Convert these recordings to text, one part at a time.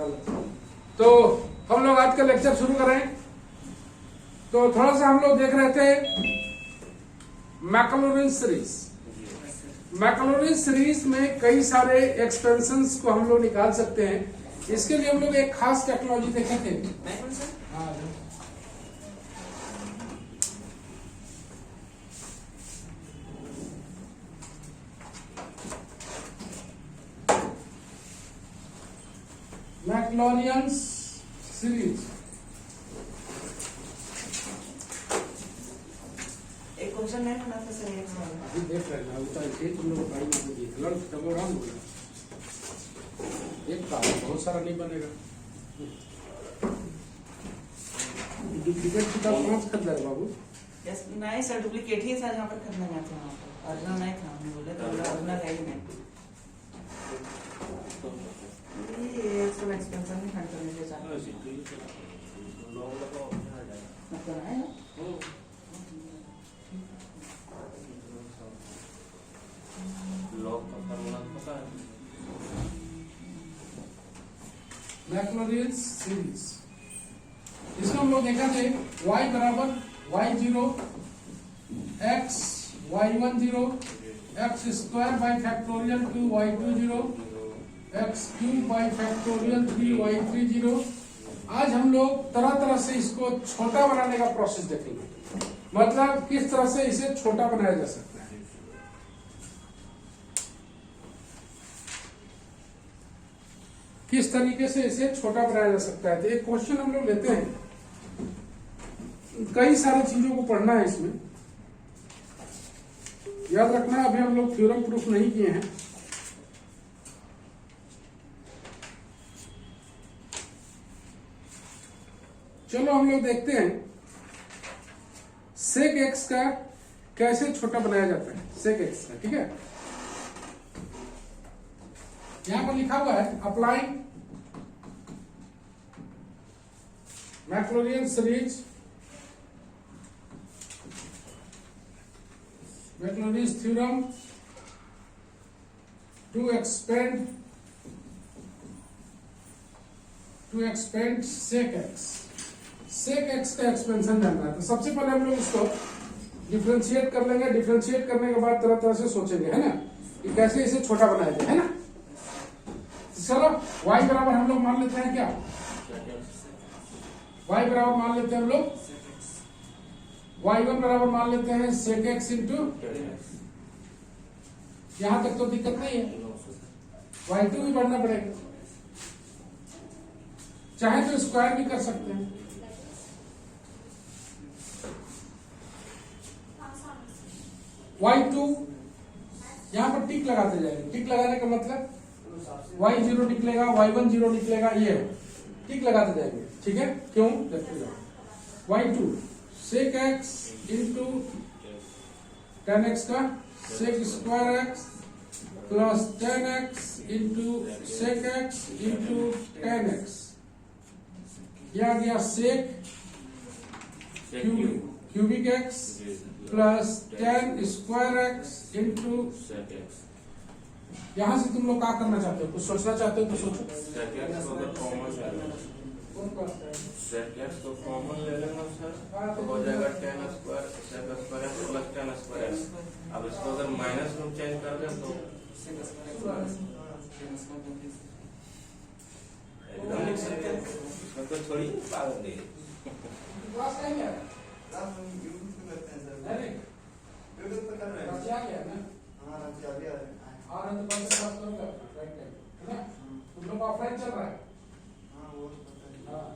तो हम लोग आज का लेक्चर शुरू करें। तो थोड़ा सा हम लोग देख रहे थे मैक्लॉरिन सीरीज। मैक्लॉरिन सीरीज में कई सारे एक्सपेंशंस को हम लोग निकाल सकते हैं। इसके लिए हम लोग एक खास टेक्नोलॉजी देखे थे। मैक्लॉरिन सीरीज एक क्वेश्चन नहीं बना था सर, एक सवाल अभी देख रहे हैं उतना एक तुम लोग गाड़ी में देख लड़ टगोराम बोला एक काम बहुत सारा नहीं बनेगा। डुप्लीकेट किताब 5 खरीदा है बाबू। यस नहीं सर, डुप्लीकेट ही था जहाँ पर खरीदना गया था, वहाँ पर ओरिजिनल नहीं था। हमने बोले तो ओरिजिनल है ही नहीं। ये सब एक्सपेंशन में खर्च करने के साथ मतलब है ना। मैक्लॉरिन सीरीज इसमें हम लोग देखा थे y बराबर y0 x y10 x square by factorial 2 y20 x cube by factorial 3 y30। आज हम लोग तरह तरह से इसको छोटा बनाने का प्रोसेस देखेंगे, मतलब किस तरह से इसे छोटा बनाया जा सकता है। किस तरीके से इसे छोटा बनाया जा सकता है। तो एक क्वेश्चन हम लोग लेते हैं, कई सारी चीजों को पढ़ना है इसमें। याद रखना अभी हम लोग थ्योरम प्रूफ नहीं किए हैं। चलो हम लोग देखते हैं सेक एक्स का कैसे छोटा बनाया जाता है। सेक एक्स का, ठीक है। यहां पर लिखा हुआ है applying Maclaurin series, Maclaurin theorem to expand sec x. Sec x का एक्सपेंशन जानना है तो सबसे पहले हम लोग इसको डिफरेंशिएट कर लेंगे। डिफरेंशिएट करने के बाद तरह तरह से सोचेंगे, है ना, कि कैसे इसे छोटा बनाया जाए, है ना। चलो y बराबर हम लोग मान लेते हैं क्या, y बराबर मान लेते हैं हम लोग y1 बराबर मान लेते हैं sec x इंटू, यहां तक तो दिक्कत नहीं है। y2 भी बढ़ना पड़ेगा, चाहे तो स्क्वायर भी कर सकते हैं। y2 यहां पर टिक लगाते जाएंगे। टिक लगाने का मतलब y0 निकलेगा, y1 0 निकलेगा, ये टिक लगाते जाएंगे, ठीक है। क्यों देखते जाओ। y2 sec x into tan x का sec square x plus tan x into sec x into tan x, यह आ गया sec cubic x plus tan square x into. यहां से तुम लोग क्या करना चाहते हो, कुछ सोचना चाहते हो तो सोचो। तो कॉमन ले लेना सर, तो हो जाएगा tan square sec square plus tan square. अब इसको अगर माइनस में चेंज कर दें तो एकदम लिख सकते हैं। इसमें तो थोड़ी पाबंदी है। क्लास नहीं है, यूट्यूब पे करते हैं सर। अरे यूट्यूब पे कर रहे हैं। क्या गया ना, हाँ रांची आ गया है। और तो बस क्लास करोगे राइट टाइम, है ना। तुम लोग ऑफलाइन चल रहा है। हाँ वो तो पता है। हाँ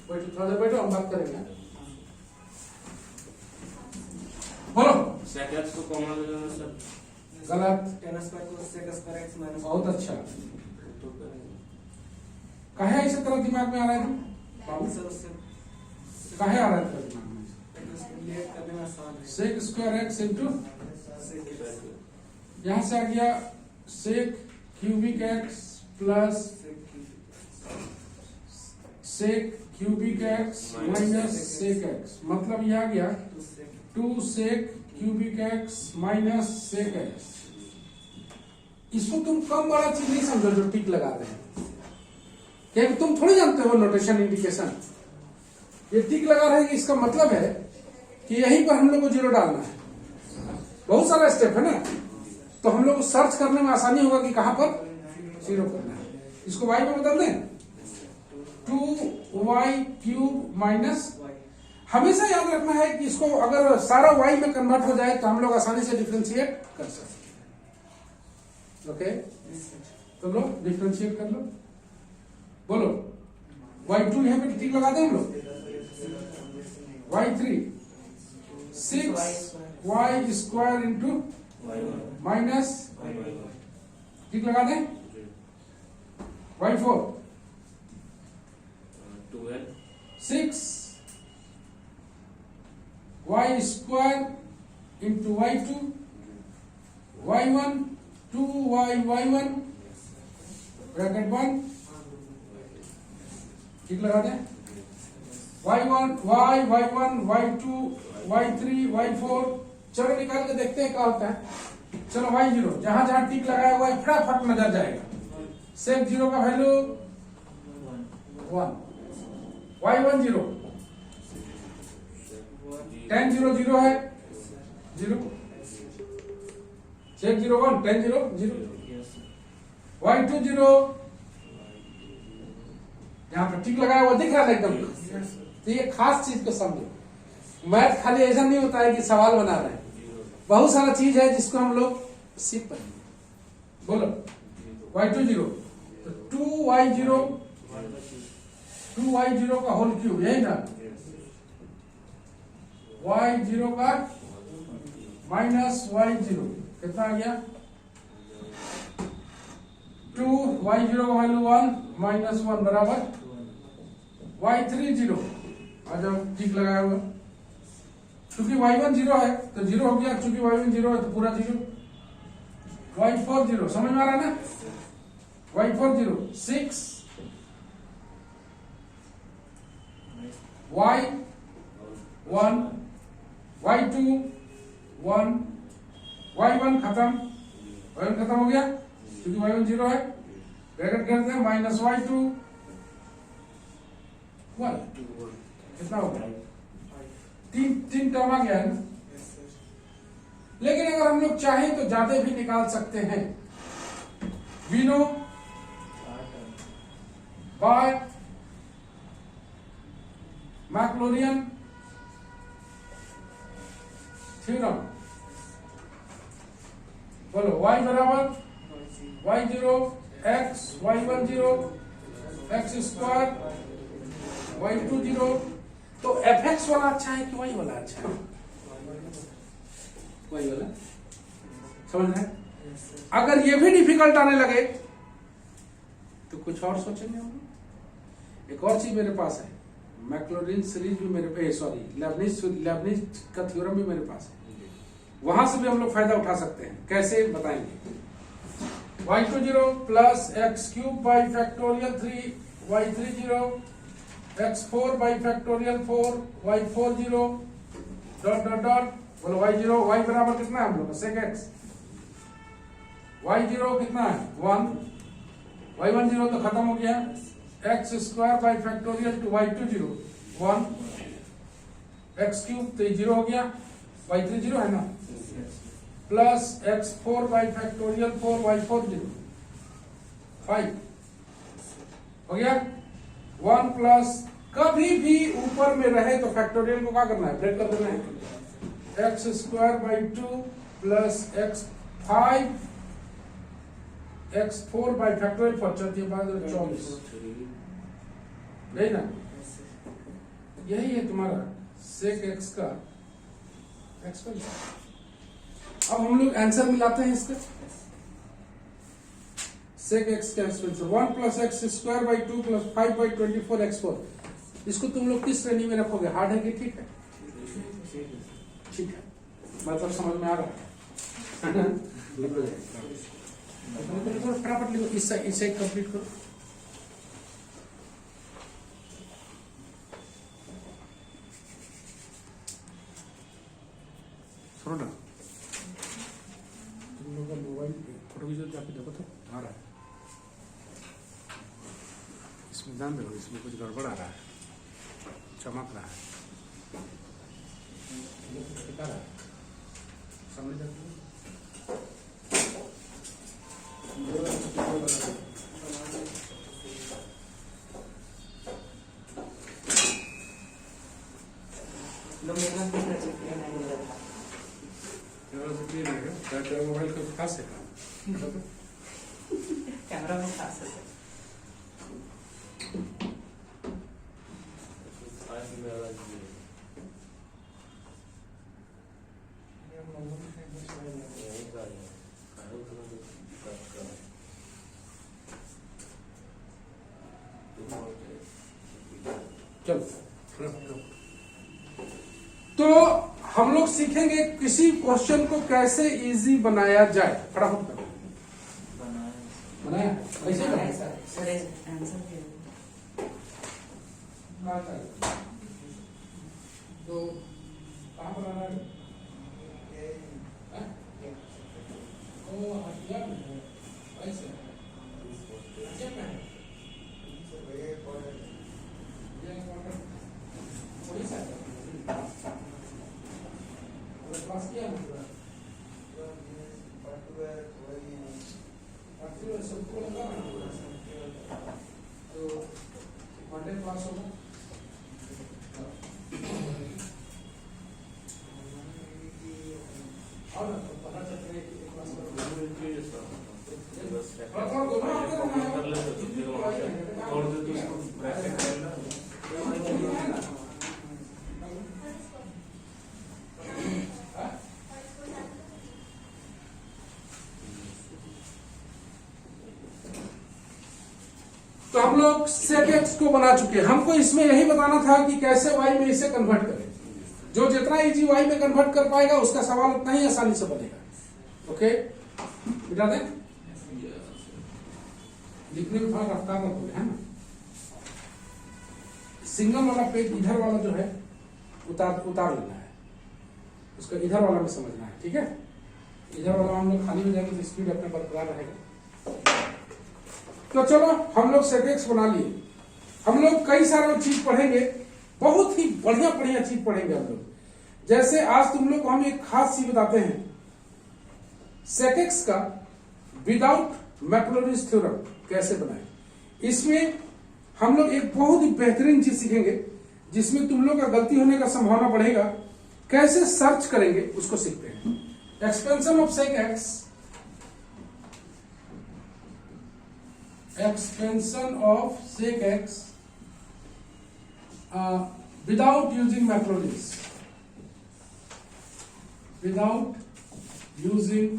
बैठो, थोड़ा देर बैठो, हम बात करेंगे। बोलो। sec x को कॉमन ले लेना सर। गलत। tan स्क्वायर को sec स्क्वायर x माइनस। बहुत अच्छा। काहे ऐसा तरह दिमाग में आ रहा है तुम बाबू, सर उससे काहे आ रहा है तेरे दिमाग में। लेट करने में आसान है। Sec square X into, sec यहां से आ गया sec cubic X plus sec cubic X minus sec X, मतलब यह आ गया 2 sec cubic X minus sec X. इसको तुम कम बड़ा चीज नहीं समझो जो टिक लगा रहे हैं, क्योंकि तुम थोड़ी जानते हो नोटेशन इंडिकेशन। ये टिक लगा रहे कि इसका मतलब है कि यहीं पर हम लोग को जीरो डालना है। बहुत सारा स्टेप है ना, तो हम लोग को सर्च करने में आसानी होगा कि कहां पर जीरो करना है। इसको y में बदल दें, 2y³ माइनस, हमेशा याद रखना है कि इसको अगर सारा y में कन्वर्ट हो जाए तो हम लोग आसानी से डिफरेंशिएट कर सकते हैं। ओके, तो लो डिफरेंशिएट कर लो, बोलो y2 यहां पे टिक लगा दें हम लोग, y3 6y² इंटू माइनस टिक लगा दें, y4 6 y² into y2 y1 2y1 bracket 1 ठीक लगा दें, y1 y1 y2 y3 y4। चलो निकाल के देखते हैं क्या होता है। चलो y0 जहां जहां टिक लगाया हुआ है फटाफट नजर जाएगा। सेक 0 का वैल्यू 1, y1 0, tan 0 0 है 0, सेक 0 1, tan 0 0, y2 0, यहाँ पर टिक लगाया हुआ दिख रहा है एकदम। तो ये खास चीज को समझो, मैथ खाली ऐसा नहीं होता है कि सवाल बना रहे हैं, बहुत सारा चीज है जिसको हम लोग सीख पाएंगे। बोलो y2 0, 2y0 का होल क्यूब, यही ना, y0 का माइनस y0 कितना आ गया, 2y0 का वैल्यू 1 माइनस 1 बराबर y3 0। आ जाओ टिक लगाया हुआ, क्योंकि y1 0 है तो 0 हो गया, क्योंकि y1 0 है तो पूरा 0। y4 0 समझ में आ रहा है ना, y4 0 6 y1 y2 1 y1 खत्म हो गया क्योंकि y1 0 है, ब्रैकेट करते हैं माइनस y2 1, कितना हो गया, तीन टर्म आ गया है ना। लेकिन अगर हम लोग चाहें तो ज्यादा भी निकाल सकते हैं। We know by Maclaurin theorem, बोलो y बराबर y0 x y1 0 x square y2 0। तो fx वाला अच्छा है कि y वाला अच्छा है, y वाला, समझ रहे हैं। अगर ये भी डिफिकल्ट आने लगे तो कुछ और सोचेंगे हम लोग। एक और चीज मेरे पास है, मैक्लोरिन सीरीज भी मेरे पे, सॉरी लेबनिज का थ्योरम भी मेरे पास है, वहां से भी हम लोग फायदा उठा सकते हैं। कैसे बताएंगे, y2 0 plus x³ by factorial 3 y3 0 x4 by factorial 4 y4 0 dot dot dot, बोलो y0 y बराबर कितना है हम लोग का सेक x, y0 कितना है 1, y1 0 तो खत्म हो गया, x square by factorial 2 y2 0 1 x³ तो 0 हो गया, y3 0 है ना, plus x4 by factorial 4 y4 0 5 हो गया 1 प्लस, कभी भी ऊपर में रहे तो फैक्टोरियल को क्या करना है, ब्रेक कर देना है, x square by 2 plus x5 x4 by factorial 4 चौथी बात 24, यही ना, यही है तुम्हारा सेक x का एक्सपेंशन। अब हम लोग आंसर मिलाते हैं इसका, सेक x का expansion 1 plus x square by 2 plus 5 by 24 x4। इसको तुम लोग किस श्रेणी में रखोगे, हार्ड है कि ठीक है, ठीक है, मतलब समझ में आ रहा है। फटाफट लिखो, इसे कंप्लीट करो। सुनो ना, तुम लोग का मोबाइल फोटो वीडियो जाके देखो तो आ रहा है, इसमें ध्यान दो, इसमें कुछ गड़बड़ आ रहा है, चमक रहा है। दिखा रहा है सामने जाके। मेरा भी कर सकते हैं, नहीं लगा कैमरा से क्लियर है क्या? तेरा मोबाइल का खास है क्या? कैमरा में खास है। चलो, तो हम लोग सीखेंगे किसी क्वेश्चन को कैसे इजी बनाया जाए। फटाफट करो। बनाया ऐसे बनाया बनाया सर आंसर क्या तो कहाँ बनाना है? ओ हटिया में है, ऐसे हटिया में है, ये कॉर्नर उड़ीसा है। क्लास किया है पूरा, सबको लगा तो मंडे क्लास होगा। और ना तो पता चल रहा है कि क्लास तो हम लोग sec x को बना चुके हैं। हमको इसमें यही बताना था कि कैसे y में इसे कन्वर्ट करें। जो जितना इजी y में कन्वर्ट कर पाएगा उसका सवाल उतना ही आसानी से बनेगा। ओके बिटा दे, लिखने में थोड़ा रफ्तार मत बोले, है ना। सिंगल वाला पेज इधर वाला जो है उतार लेना है, उसका इधर वाला में समझना है, ठीक है। इधर वाला हम लोग खाली हो जाएंगे तो स्पीड अपने बरकरार रहेगा। तो चलो हम लोग sec x बना लिए। हम लोग कई सारे चीज पढ़ेंगे, बहुत ही बढ़िया बढ़िया चीज पढ़ेंगे हम लोग। जैसे आज तुम लोग को हम एक खास चीज बताते हैं, sec x का विदाउट मैक्लोरिन्स थ्योरम कैसे बनाएं। इसमें हम लोग एक बहुत ही बेहतरीन चीज सीखेंगे जिसमें तुम लोग का गलती होने का संभावना बढ़ेगा। कैसे सर्च करेंगे उसको सीखते हैं। Expansion of sec x, expansion of sec x without using Maclaurin's, without using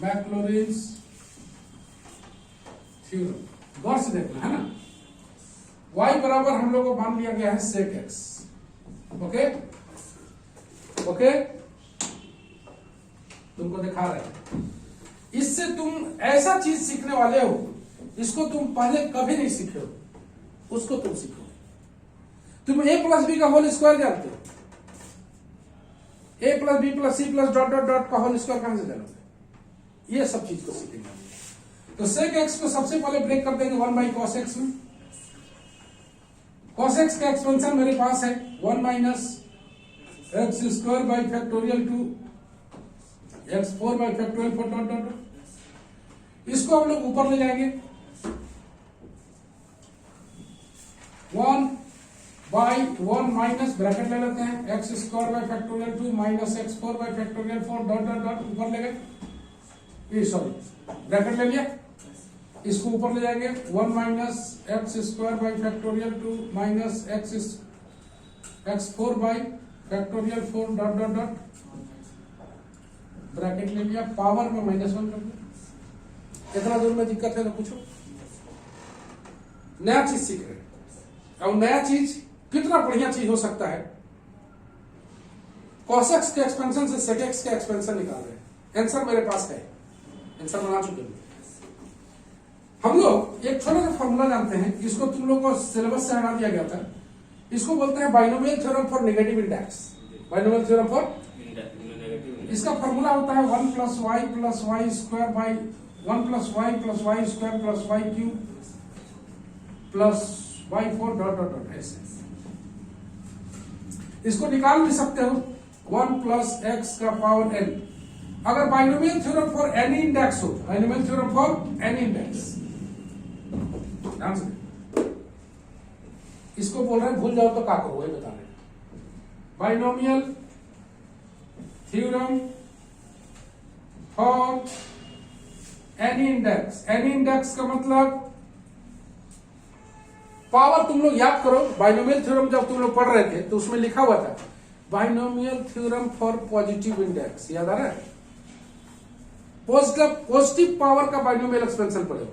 Maclaurin's theorem। गौर से देखना है ना, y बराबर हम लोग को मान लिया गया है sec x। ओके ओके, तुमको दिखा रहे हैं। इससे तुम ऐसा चीज सीखने वाले हो, इसको तुम पहले कभी नहीं सीखे हो, उसको तुम सीखोगे। तुम a प्लस बी का होल स्क्वायर जानते हो, a plus b plus c plus dot dot dot का होल स्क्वायर कहां से जानोगे? ये सब चीज को सीखेंगे। तो sec x को सबसे पहले ब्रेक कर देंगे 1 बाई cos x में। cos x का एक्सपेंशन मेरे पास है 1 minus x square by factorial 2 x4 by factorial 4 dot dot. इसको हम लोग ऊपर ले जाएंगे 1 बाई 1 माइनस ब्रैकेट ले लेते हैं x square by factorial 2 minus x4 by factorial 4 dot dot dot. ऊपर ले गए, सॉरी ब्रैकेट ले लिया, इसको ऊपर ले जाएंगे 1 minus x square by factorial 2 minus x4 by factorial 4 dot dot dot. Bracket ले लिया, पावर में -1 कर दिया। कितना दूर में दिक्कत है तो पूछो। नया चीज सीख रहे हैं। अब नया चीज कितना बढ़िया चीज हो सकता है। cos x के एक्सपेंशन से sec x के एक्सपेंशन निकाल रहे हैं। आंसर मेरे पास है, आंसर बना चुके हैं। हम लोग एक छोटा सा फॉर्मूला जानते हैं जिसको तुम लोग को सिलेबस से हटा दिया गया था। इसको बोलते हैं binomial theorem for negative index. Binomial theorem for, इसका फॉर्मूला होता है 1 plus Y square by 1 plus Y square plus Y cube plus Y 4 dot dot dot ऐसे। इसको निकाल भी सकते हो 1 प्लस एक्स का पावर एन। अगर binomial theorem for any index हो, binomial theorem for any index, ध्यान से इसको बोल रहे हैं, भूल जाओ तो क्या करो वही बता रहे हैं। Binomial theorem for any index, any index का मतलब पावर, तुम लोग याद करो बाइनोमियल थ्योरम जब तुम लोग पढ़ रहे थे तो उसमें लिखा हुआ था binomial theorem for positive index, याद आ रहा है? पॉजिटिव पावर का बाइनोमियल एक्सपेंशन पढ़े।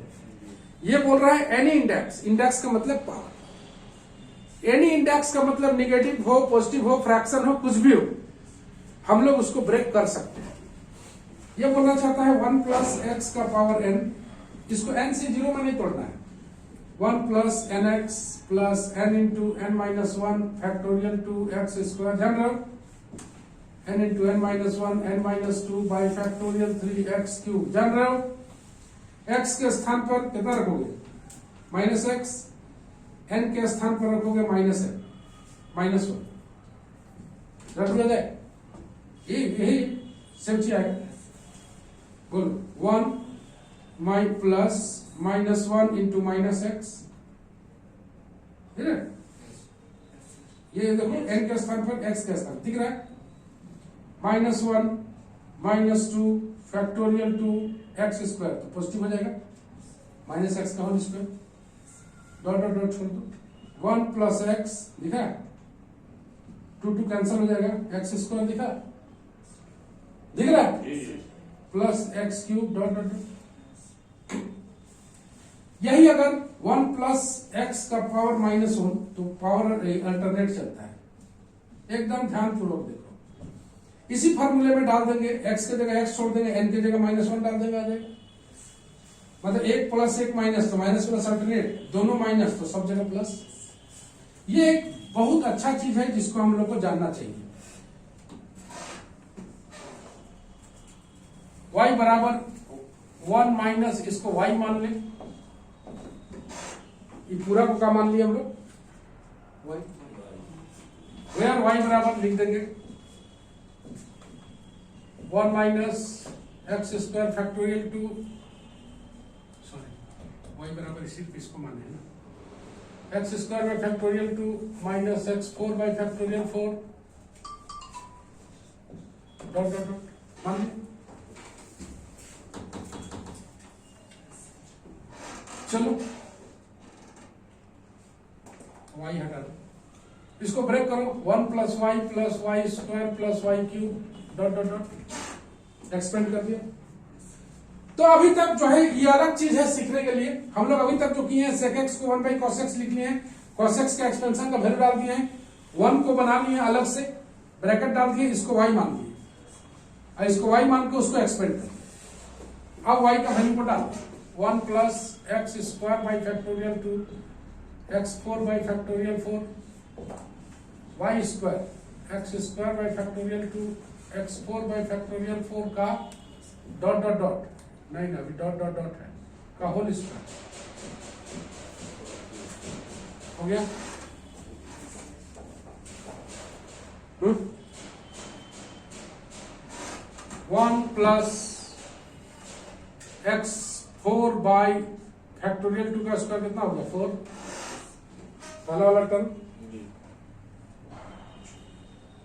ये बोल रहा है एनी इंडेक्स, इंडेक्स का मतलब पावर। एनी इंडेक्स का मतलब निगेटिव हो, पॉजिटिव हो, फ्रैक्शन हो, कुछ भी हो, हम लोग उसको ब्रेक कर सकते हैं। ये बोलना चाहता है 1 प्लस एक्स का पावर एन, इसको एन से 0 में नहीं तोड़ना है। 1 plus n x plus n into n minus 1 factorial 2 x square, ध्यान रखो n into n minus 1 n minus 2 by factorial 3 x cube. ध्यान रखो एक्स के स्थान पर कितना रखोगे? माइनस एक्स, एन के स्थान पर रखोगे माइनस एन माइनस 1, रख दिया जाए, यही सेम चीज आएगा। बोलो 1 माई plus minus 1 into minus x, ये देखो एन के स्थान पर एक्स के स्थान दिख रहा है, minus 1 minus 2 factorial 2 x square, तो पॉजिटिव हो जाएगा, माइनस एक्स का whole square, dot dot dot छोड़ दो, 1 प्लस एक्स दिखा, 2 2 कैंसिल हो जाएगा, एक्स स्क्वायर दिखा, दिख रहा है, plus x cube dot dot dot. यही अगर 1 प्लस एक्स का पावर माइनस 1 तो पावर अल्टरनेट चलता है, एकदम ध्यानपूर्वक देखो। इसी फॉर्मूले में डाल देंगे, एक्स के जगह एक्स छोड़ देंगे, एन के जगह माइनस 1 डाल देंगे, आ जाएगा। मतलब 1 प्लस 1 माइनस, तो माइनस प्लस अल्टरनेट, दोनों माइनस तो सब जगह प्लस। ये एक बहुत अच्छा चीज है जिसको हम लोग को जानना चाहिए। y बराबर 1 माइनस, इसको y मान ले, ये पूरा को क्या मान लिया हम लोग? y, वेयर y बराबर लिख देंगे 1 minus x square factorial 2, sorry y बराबर सिर्फ इसको माने है ना, x square by factorial 2 minus x 4 by factorial 4 dot dot dot मान लिया। चलो y हटा दो, इसको ब्रेक करो, 1 plus Y square plus Y cube dot dot dot expand कर दिया। तो अभी तक जो है ये अलग चीज है सीखने के लिए। हम लोग अभी तक जो किए हैं sec x को 1 बाई cos x लिख लिए हैं, cos x का एक्सपेंशन का वैल्यू डाल दिए हैं, 1 को बना लिए अलग से, ब्रैकेट डाल दिए, इसको y मान दिए, और इसको y मान के उसको एक्सपेंड कर दिया। अब y का वैल्यू को डाल 1 plus x square by factorial 2 x 4 by factorial 4 y square x square by factorial 2 x 4 by factorial 4 का डॉट डॉट डॉट, नहीं ना अभी डॉट डॉट डॉट है, का होल स्क्वायर हो गया। 1 प्लस एक्स 4 बाई फैक्टोरियल 2 का स्क्वायर कितना हो गया 4, पहला वाला टर्म।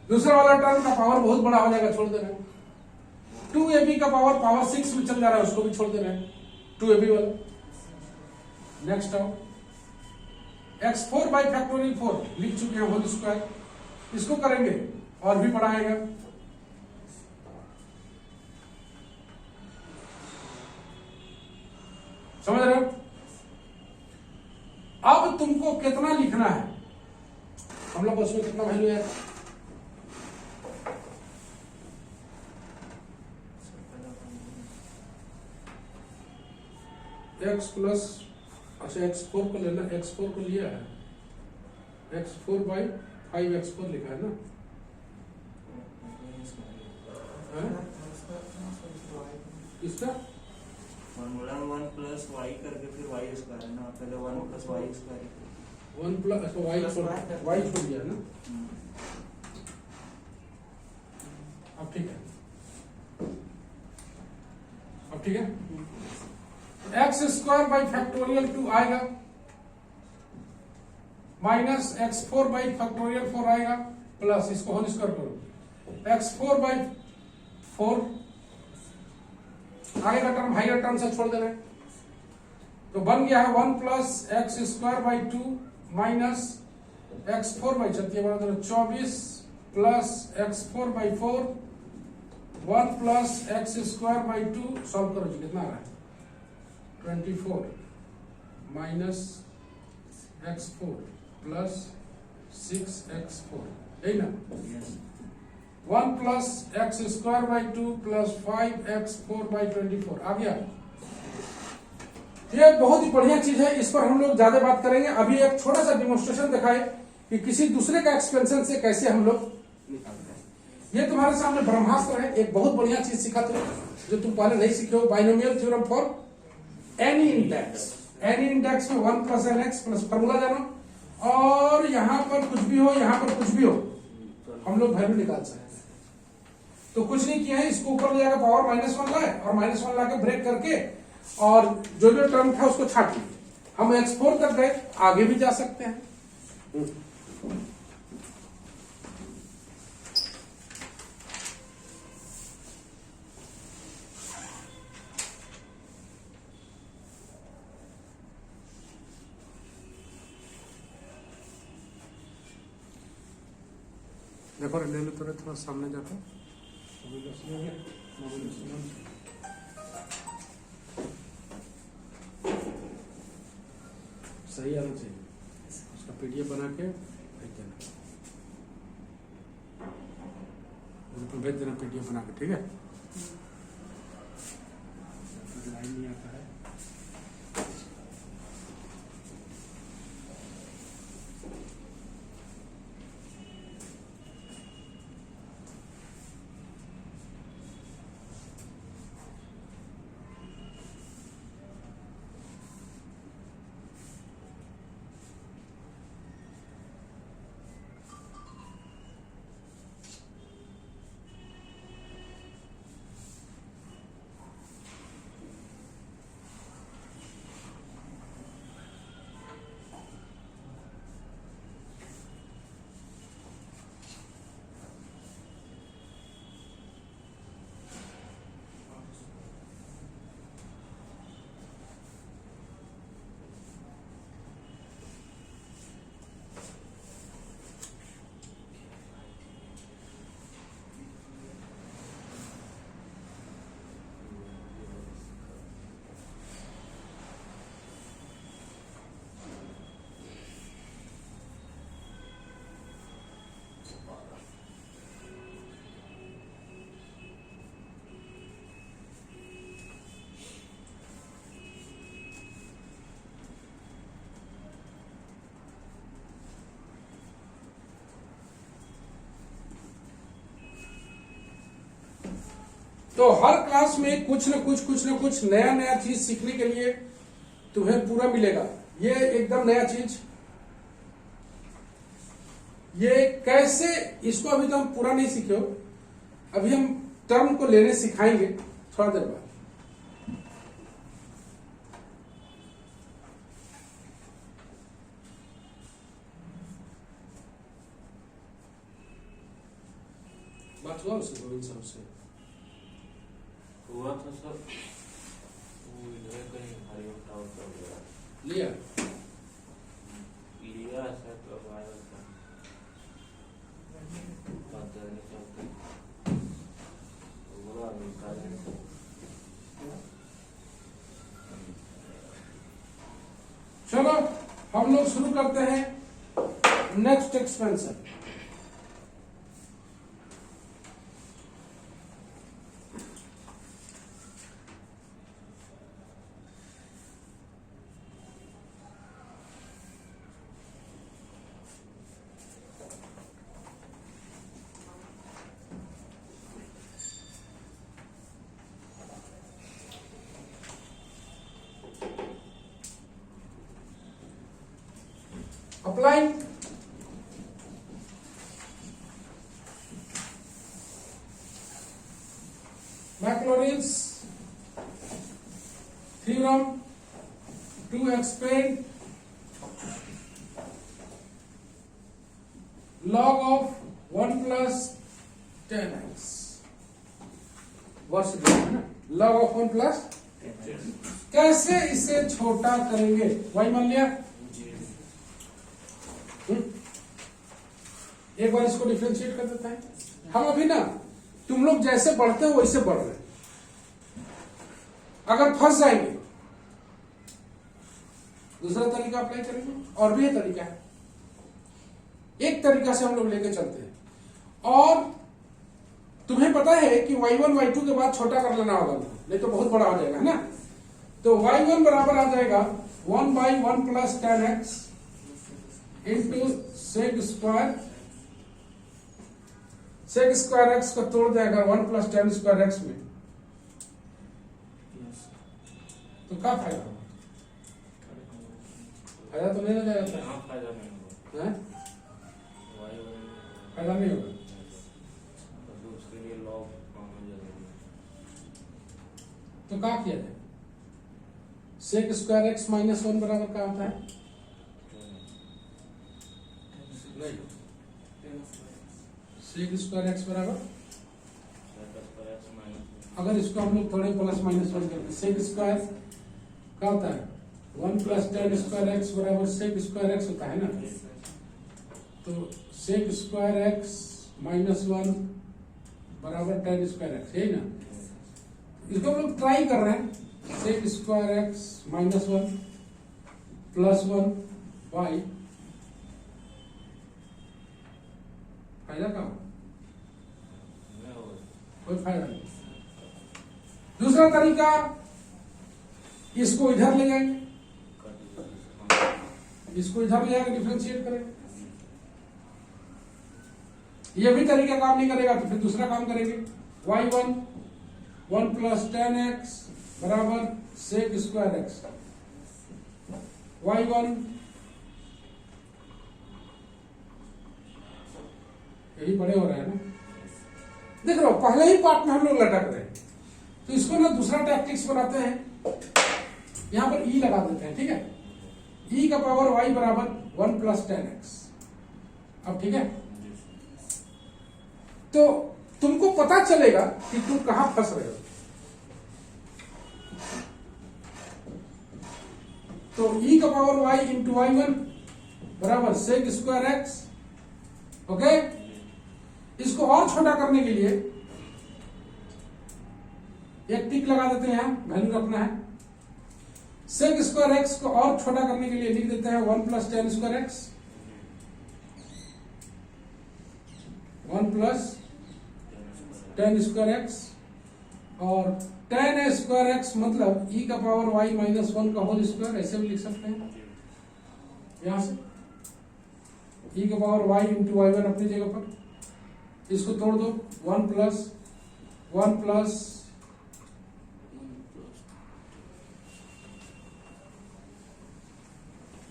दूसरा वाला टर्म का पावर बहुत बड़ा हो जाएगा, छोड़ दे रहे हैं। 2ab का पावर 6 में चल जा रहा है, उसको भी छोड़ दे रहे हैं, 2ab वाला। नेक्स्ट आओ, x4 बाई फैक्टोरियल 4 लिख चुके हैं होल स्क्वायर, इसको करेंगे और भी बड़ा आएगा। समझ रहे हो? अब तुमको कितना लिखना है, हम लोग उसमें कितना वैल्यू है, x प्लस, अच्छा x4 को लेना, x4 को लिया है, x4 बाई 5x4 लिखा है ना, इसका फॉर्मूला में 1 प्लस वाई करके फिर वाई स्क्वायर है ना, पहले 1 plus Y square. 1 plus y छोड़ दिया ना, अब ठीक है, अब ठीक है। एक्स स्क्वायर बाई फैक्टोरियल 2 आएगा, माइनस x4 बाई फैक्टोरियल 4 आएगा, प्लस इसको होल स्क्वायर करो, x4 बाई 4, आगे का टर्म हाइयर टर्म से छोड़ देना है, तो बन गया है 1 plus x square by 2 minus x4 by 24 plus x4 by 4, 1 plus x square by 2, solve करो जी, कितना आ रहा है 24 माइनस x4 प्लस 6x4, यही ना, 1 plus x square by 2 plus 5x4 by 24 आ गया। ये बहुत ही बढ़िया चीज है, इस पर हम लोग ज्यादा बात करेंगे। अभी एक छोटा सा डिमोन्स्ट्रेशन दिखाए कि किसी दूसरे का एक्सपेंशन से कैसे हम लोग निकालते हैं। ये तुम्हारे सामने ब्रह्मास्त्र है, एक बहुत बढ़िया चीज सीखा तुम जो तुम पहले नहीं सीखे हो, binomial theorem for any index. Any index में 1 plus n x plus formula जानो, और यहां पर कुछ भी हो, यहां पर कुछ भी हो, हम लोग वैल्यू निकाल सकते हैं। तो कुछ नहीं किया है, इसको ऊपर ले जाकर पावर -1 लाए और -1 लाके ब्रेक करके और जो जो टर्म था उसको छाट लिया। हम x4 तक गए, आगे भी जा सकते हैं। देखो ले लो थोड़ा सामने जाकर, सही आना चाहिए, उसका पीडीएफ बना के भेज देना, ग्रुप में भेज देना पीडीएफ बना के, ठीक है। लाइन नहीं आता है, तो हर क्लास में कुछ न कुछ नया चीज सीखने के लिए तुम्हें पूरा मिलेगा। ये एकदम नया चीज, ये कैसे, इसको अभी तो हम पूरा नहीं सीखे हो, अभी हम टर्म को लेने सिखाएंगे थोड़ा देर बाद। बात हुआ उससे गोविंद साहब से? हुआ था सर, वो इधर कहीं हरिओम टावर कर गया लिया लिया ऐसा तो आया था, पता नहीं चलता, बोला निकाले। चलो हम लोग शुरू करते हैं next expansion. Apply Maclaurin's theorem to explain log of 1 plus 10x वर्ष है ना, log of 1 plus कैसे इसे छोटा करेंगे, y मान लिया। एक बार इसको डिफरेंशिएट कर देता है। हम अभी ना तुम लोग जैसे बढ़ते हो वैसे बढ़ रहे हैं, अगर फंस जाएंगे दूसरा तरीका अप्लाई करेंगे, और भी ये तरीका है, एक तरीका से हम लोग लेके चलते हैं। और तुम्हें पता है कि y1 y2 के बाद छोटा कर लेना होगा, नहीं तो बहुत बड़ा हो जाएगा, है ना। तो y1 बराबर आ जाएगा 1/1 plus 10x into sec square x को तोड़ देगा 1 प्लस 10 स्क्वायर x में, तो क्या फायदा होगा? फायदा तो नहीं हो जाएगा, हाँ, फायदा नहीं होगा। है? फायदा नहीं होगा। तो उसके लिए लॉग आना जरूरी है। तो क्या किया जाए? सेक स्क्वायर x माइनस 1 बराबर क्या होता है? नहीं, सेक स्क्वायर x बराबर, अगर इसको हम लोग थोड़े प्लस माइनस 1 करते, सेक स्क्वायर क्या होता है? 1 प्लस 10 स्क्वायर x बराबर सेक स्क्वायर x होता है ना। तो सेक स्क्वायर x माइनस 1 बराबर 10 स्क्वायर x, यही ना। इसको हम लोग ट्राई कर रहे हैं, sec square x minus 1 plus 1 y, फायदा क्या हो? कोई फायदा नहीं। दूसरा तरीका, इसको इधर ले जाएंगे, इसको इधर ले जाकर डिफरेंशिएट करेंगे। ये भी तरीका काम नहीं करेगा तो फिर दूसरा काम करेंगे, y1 1 प्लस 10x बराबर सेक स्क्वायर x, y1 यही बड़े हो रहे हैं ना। देख रहे हो, पहले ही पार्ट में हम लोग लटक रहे हैं, तो इसको ना दूसरा टैक्टिक्स बनाते हैं, यहां पर e लगा देते हैं, ठीक है। e का पावर y बराबर 1 प्लस 10x। अब ठीक है, तो तुमको पता चलेगा कि तुम कहां फंस रहे हो। तो e का पावर y इंटू y1 बराबर सेक स्क्वायर x, ओके। इसको और छोटा करने के लिए एक टिक लगा देते हैं, यहां वैल्यू रखना है। सेक स्क्वायर x को और छोटा करने के लिए लिख देते हैं 1 plus 10 square x, 1 plus 10 square x, और 10 स्क्वायर x मतलब e का पावर y माइनस 1 का होल स्क्वायर, ऐसे भी लिख सकते हैं यहां से। e का पावर y इंटू y1 अपनी जगह पर, इसको तोड़ दो, 1 प्लस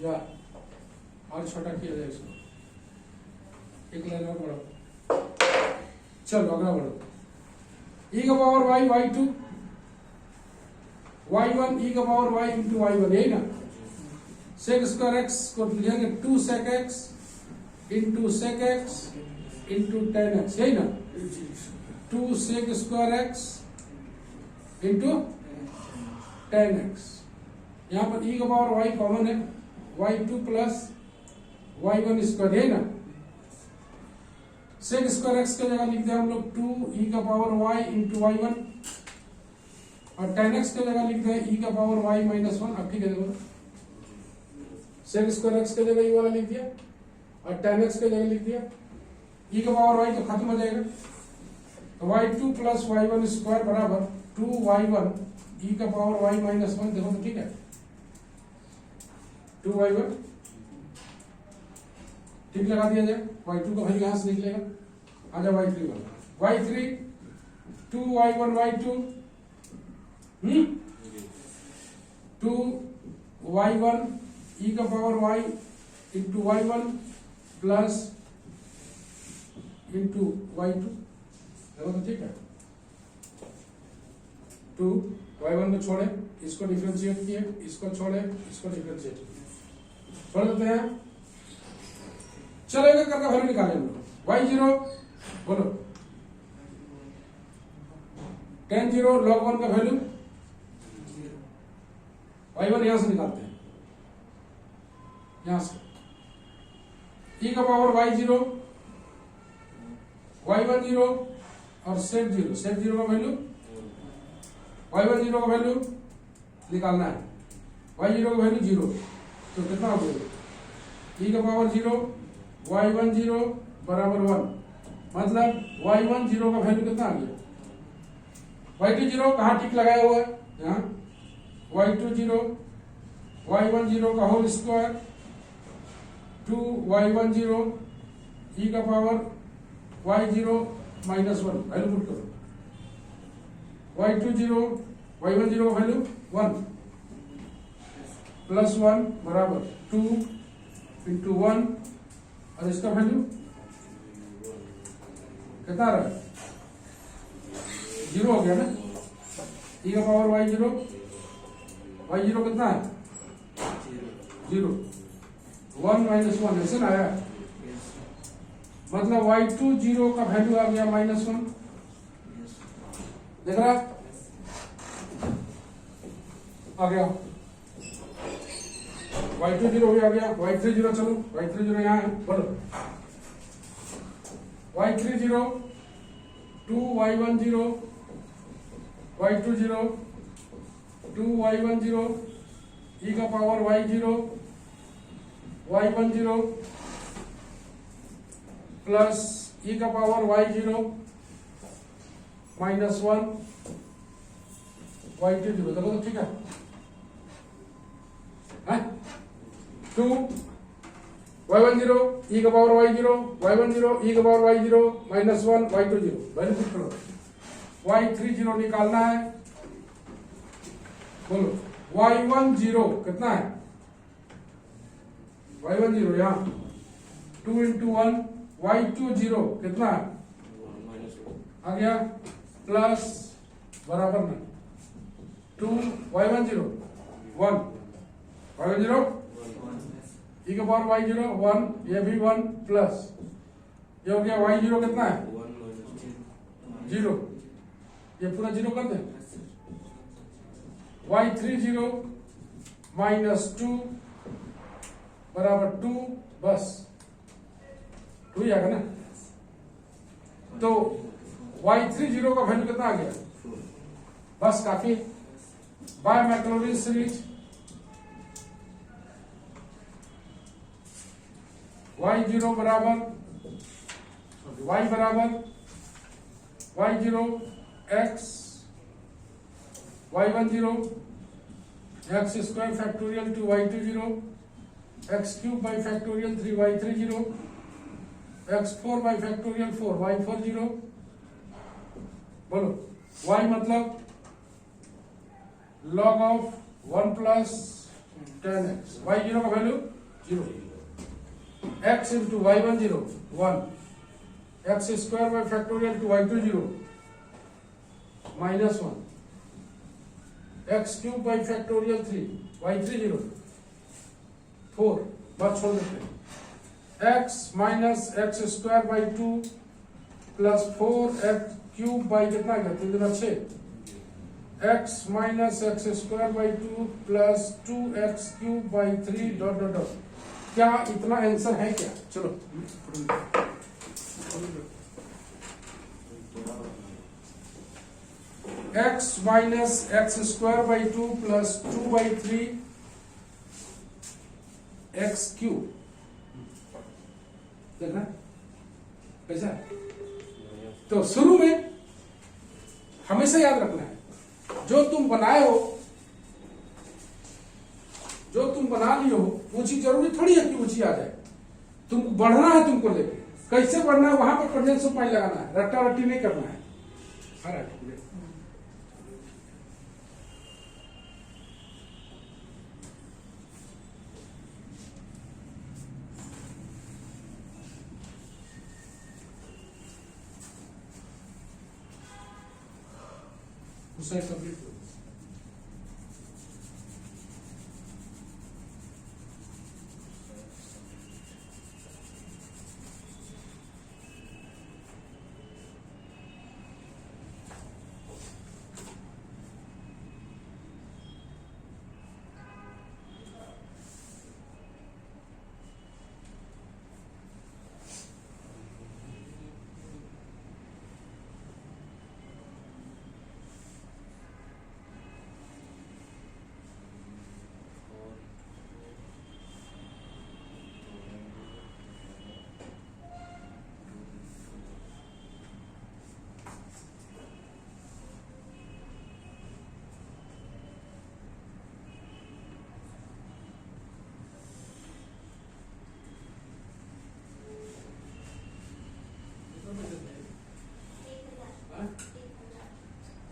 या और छोटा किया जाए इसको, एक लाइन और बढ़ो, चलो अगला बढ़ो। e का power y y2 y1 e का पावर y इंटू y1, यही ना। सेक स्क्वायर x को लिखेंगे 2 sec x into sec x into 10x, यही ना। 2 सेक स्क्वायर x इंटू 10x, यहां पर e का पावर y कॉमन है, y2 प्लस y1 स्क्वायर, यही ना। सेक स्क्वायर x की जगह लिखते हैं हम लोग 2 e का पावर y इंटू y1, और 10x की जगह लिखते हैं e का पावर y माइनस 1। अब ठीक है, देखो सेक स्क्वायर x की जगह ये वाला लिख दिया और 10x की जगह लिख दिया, e का पावर y तो खत्म हो जाएगा। तो y2 प्लस y1 स्क्वायर बराबर 2y1 e का पावर y माइनस 1, देखो तो ठीक है, 2y1 ठीक लगा दिया जाए, y2 का वैल्यू यहां से निकलेगा, आ जाए y3 वाला, y3 2y1 y2 2y1 e का power y into y1 plus into y2, देखो तो ठीक है। 2 y1 को छोड़े, इसको डिफरेंशिएट किए, इसको छोड़े, इसको डिफरेंशिएट किए, छोड़ देते हैं। चलो एक करके वैल्यू निकालें हम लोग। y0 बोलो, tan 0 log 1 का वैल्यू y1 यहां से निकालते हैं, यहां से e का पावर y0 y10 और सेक 0 का वैल्यू y10 का वैल्यू निकालना है, y0 का वैल्यू 0, तो कितना हो गया e का पावर 0 y10 बराबर 1, मतलब y10 का वैल्यू कितना आ गया, y20 कहाँ टिक लगाया हुआ है, यहाँ y20 y10 का होल स्क्वायर 2y10 e का power y0 minus 1, value put करो, y20 y10 का वैल्यू 1 प्लस 1 बराबर 2 इंटू 1, और इसका वैल्यू कितना आ रहा है, 0 हो गया ना, e का पावर y0 कितना है 0, 1 माइनस 1 ऐसे ना आया, मतलब y20 का वैल्यू आ गया -1, देख रहा आ गया, y20 भी आ गया, y30 चलो y30 यहाँ है, बोलो y30 2y10 y20 2y10 e का power y0 y10 plus e का पावर y0 माइनस 1 y20, देखो तो ठीक है, 2 y10 e का पावर y0 y10 e का power y0 minus 1 y20, value put करो, y30 निकालना है, बोलो y10 कितना है, y10 यहाँ 2 इंटू 1 y20 कितना है आ गया, प्लस बराबर में 2 y10 1 y10 e का पावर y0 1, ये भी 1 प्लस ये हो गया y0 कितना है 0, ये पूरा 0 कर दें, y30 माइनस 2 बराबर 2, बस 2 ही आएगा ना, तो y30 का वैल्यू कितना आ गया, बस काफी, बाय मैक्लॉरिन सीरीज y0 बराबर y बराबर y0 x y10 x square factorial 2y20 x cube by factorial 3y30 x4 by factorial 4y40, बोलो y मतलब log of 1 plus 10x, y0 का value 0, x into y10 1, x square by factorial 2y20 minus 1, x cube by factorial 3y30 4, बस छोड़ देते हैं, x minus x square by 2 plus 4x cube by कितना गया 3 दूना 6, x minus x square by 2 plus 2x cube by 3 dot dot dot, क्या इतना answer है क्या, चलो x minus x square by 2 plus 2 by 3 x cube, देखना कैसा है, तो शुरू में हमेशा याद रखना है जो तुम बनाए हो, जो तुम बना लिए हो वो चीज जरूरी थोड़ी है कि वो चीज आ जाए, तुमको बढ़ना है, तुमको लेके कैसे बढ़ना है वहां पर कंडेंस ऑफ माइंड लगाना है, रट्टा रट्टी नहीं करना है। दूसरा कंप्लीट करो।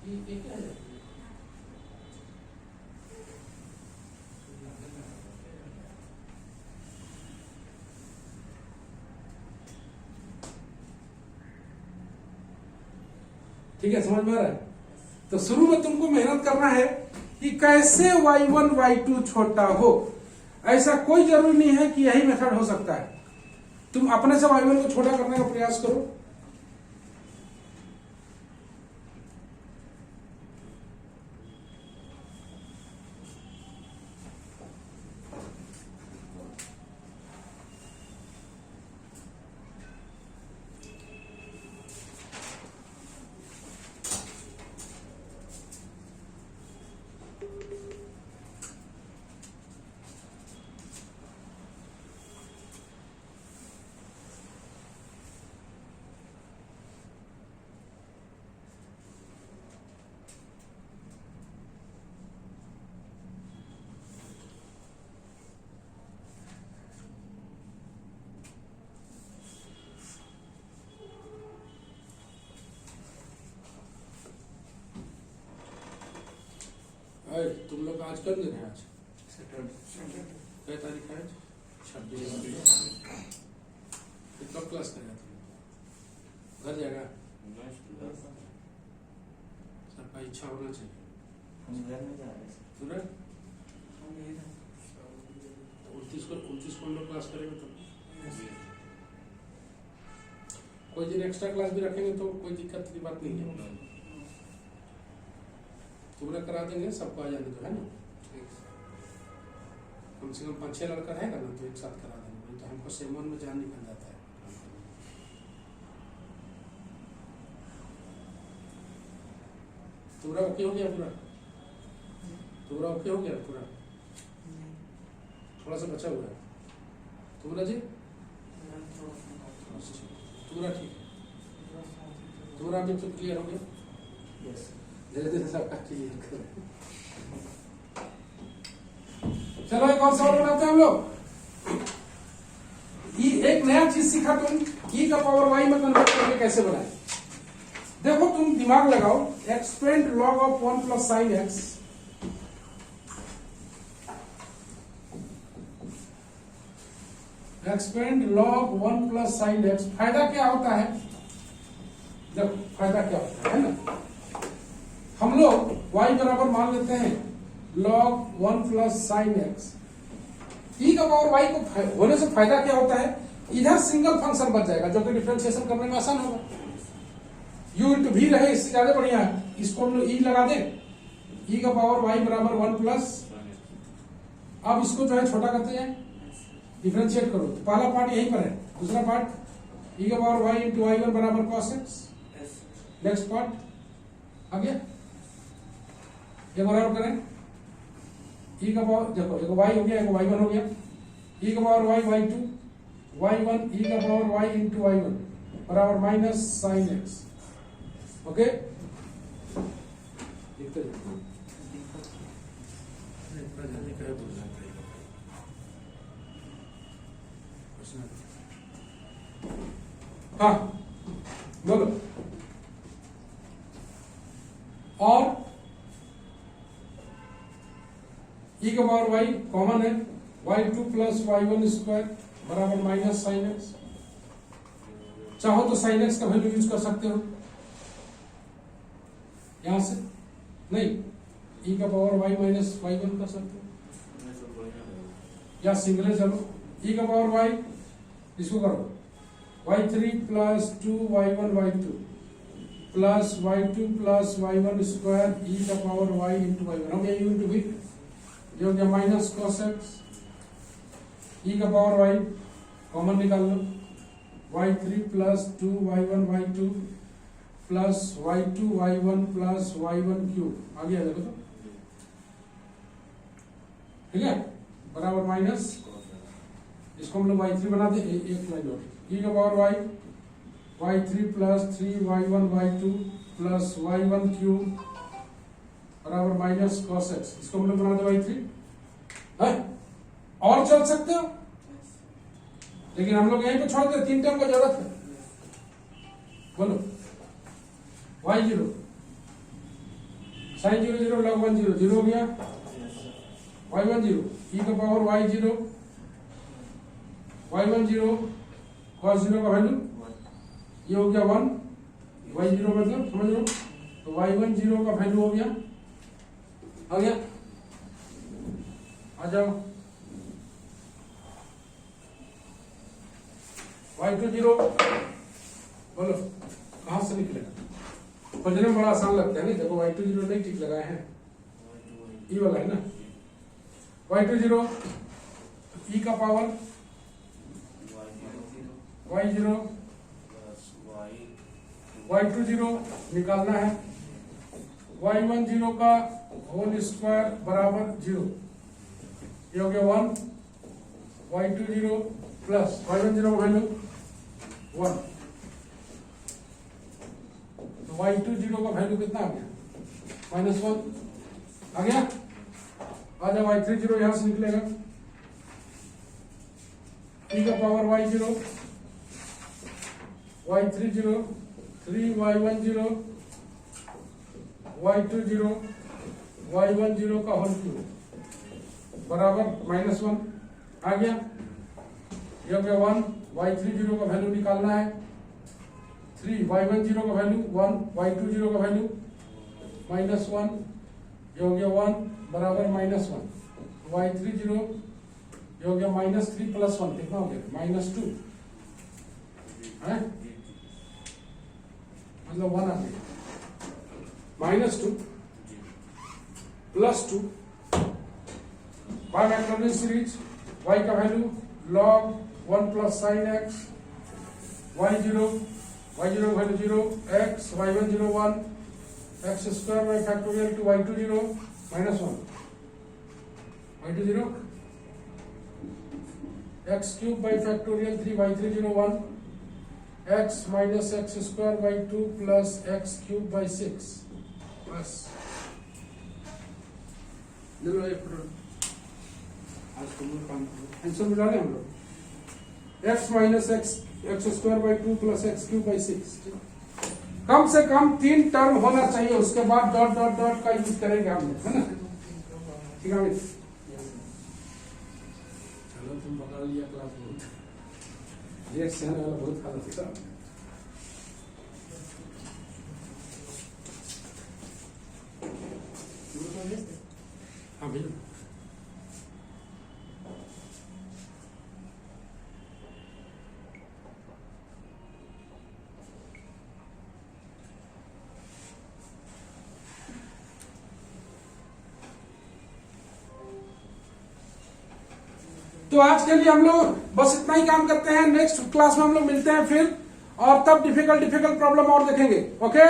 ये क्या है? ठीक है, समझ में आ रहा है? तो शुरू में तुमको मेहनत करना है कि कैसे y1 y2 छोटा हो। ऐसा कोई जरूरी नहीं है कि यही मेथड हो सकता है। तुम अपने से y1 को छोटा करने का प्रयास करो। अरे तुम लोग आज कर दिन है आज क्या तारीख है? 26। कब क्लास करेगा तुम? घर जाएगा? सबका इच्छा होना चाहिए। हम घर में जा रहे हैं। पूरा हम ये ना 29 को हम लोग क्लास करेंगे तो कोई दिन एक्स्ट्रा क्लास भी रखेंगे तो कोई दिक्कत की बात नहीं है। पूरा करा देंगे, सबको आ जाने दो, है ना? कम से कम 5-6 लड़का रहेगा ना तो एक साथ करा देंगे, नहीं तो हमको सेमन में जान निकल जाता है। पूरा ओके हो गया? पूरा ओके हो गया? पूरा थोड़ा सा बचा हुआ है। पूरा जी पूरा ठीक है। पूरा भी तो क्लियर हो गया। धीरे धीरे सबका क्लियर करें। चलो एक और सवाल बनाते हैं हम लोग। एक नया चीज सीखा तुम, e का पावर y में कन्वर्ट करके कैसे बनाए। देखो तुम दिमाग लगाओ, expand log of 1 plus sine x, expand log 1 plus sine x. फायदा क्या होता है? देखो फायदा क्या होता है ना, हम लोग y बराबर मान लेते हैं log 1 plus sine x. e का पावर y को होने से फायदा क्या होता है? इधर सिंगल फंक्शन बच जाएगा जो कि डिफरेंशिएशन करने में आसान होगा। u इंटू भी रहे, इससे ज्यादा बढ़िया है। इसको हम लोग e लगा दें, e का पावर y बराबर 1 प्लस। अब इसको जो है छोटा करते जाए, डिफरेंशिएट करो। तो पहला पार्ट यहीं पर है, दूसरा पार्ट e का पावर y इंटू y1 बराबर cos x। नेक्स्ट पार्ट आ गया। एक बार और करें, e का पावर देखो, एक y हो गया, एक y1 हो गया। e का power y y2 y1 e का पावर y इंटू y1 बराबर माइनस साइन एक्स। ओके, लिखते जाओ। हाँ बोलो। और e का पावर y कॉमन है, y2 प्लस y1 स्क्वायर बराबर माइनस साइन एक्स। चाहो तो साइन एक्स का वैल्यू यूज कर सकते हो यहां से, नहीं, e का पावर y माइनस y1 कर सकते हो, या सिंगल है, चलो e का पावर y, इसको करो y3 plus 2y1 y2 plus y2 plus y1 square e का पावर y इंटू y1 हो गया, u इंटू v, ये हो गया माइनस cos x, e का पावर y कॉमन निकाल लो, y3 plus 2y1 y2 plus y2 y1 plus y1 cube, आ गया देखो तो, ठीक है, बराबर माइनस, इसको हम लोग y3 बना दे, एक लाइन और, e का power y, y3 plus 3y1 y2 plus y1 cube बराबर माइनस cos x, इसको हम लोग बना दे y3 है, और चल सकते हो, लेकिन हम लोग यहीं पे छोड़ दे, 3 टर्म का जरूरत है, बोलो y0 sin 0 0 log 1 0 0 हो गया, y1 0 e का पावर y0 y1 0 cos 0 का वैल्यू ये हो गया 1, y0 मतलब समझ लो, तो y1 0 का वैल्यू हो गया, आ गया, आ जाओ y2 0, बोलो कहां से निकलेगा, खोजने में बड़ा आसान लगता है नहीं, देखो y2 0 नहीं ठीक लगाए हैं, e वाला है ना, y2 0 e का पावर y0 y2 0 निकालना है, y1 0 का होल स्क्वायर बराबर 0, ये हो गया 1, y2 0 प्लस y1 0 का वैल्यू 1, तो y2 0 का वैल्यू कितना आ गया, -1 आ गया, आ जाओ y3 0 यहां से निकलेगा, e का power y0 y3 0 3y1 0 y2 0 y1 0 का होल क्यूब बराबर -1 आ गया, ये हो गया 1, y3 0 का वैल्यू निकालना है, 3 y1 0 का वैल्यू 1, y2 0 का वैल्यू -1, ये हो गया 1 बराबर -1, y3 0 ये हो गया -3 प्लस 1 कितना हो गया -2 है, मतलब 1 आ गया, -2 plus 2 by Maclaurin series, y का value log 1 plus sin x, y0 का value 0, x y1 0 1, x square by factorial two y2 0 -1, y2 0 x cube by factorial 3 y3 0 1, x minus x square by 2 plus x cube by 6, बस ले लो एक आज तुम लोग काम करो, आंसर मिला रहे हम लोग, x minus x square by 2 plus x cube by 6, कम से कम 3 टर्म होना चाहिए, उसके बाद डॉट डॉट डॉट का यूज करेंगे हम लोग, है ना, ठीक है, चलो तुम पकड़ लिया क्लास, बहुत एक सहने वाला बहुत हालत था, हाँ भैया तो आज के लिए हम लोग बस इतना ही काम करते हैं, नेक्स्ट क्लास में हम लोग मिलते हैं फिर, और तब डिफिकल्ट प्रॉब्लम और देखेंगे, ओके,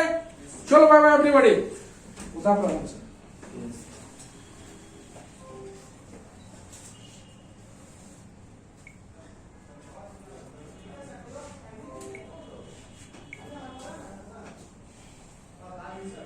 चलो बाय बाय एवरीबॉडी, उतार लो आराम से।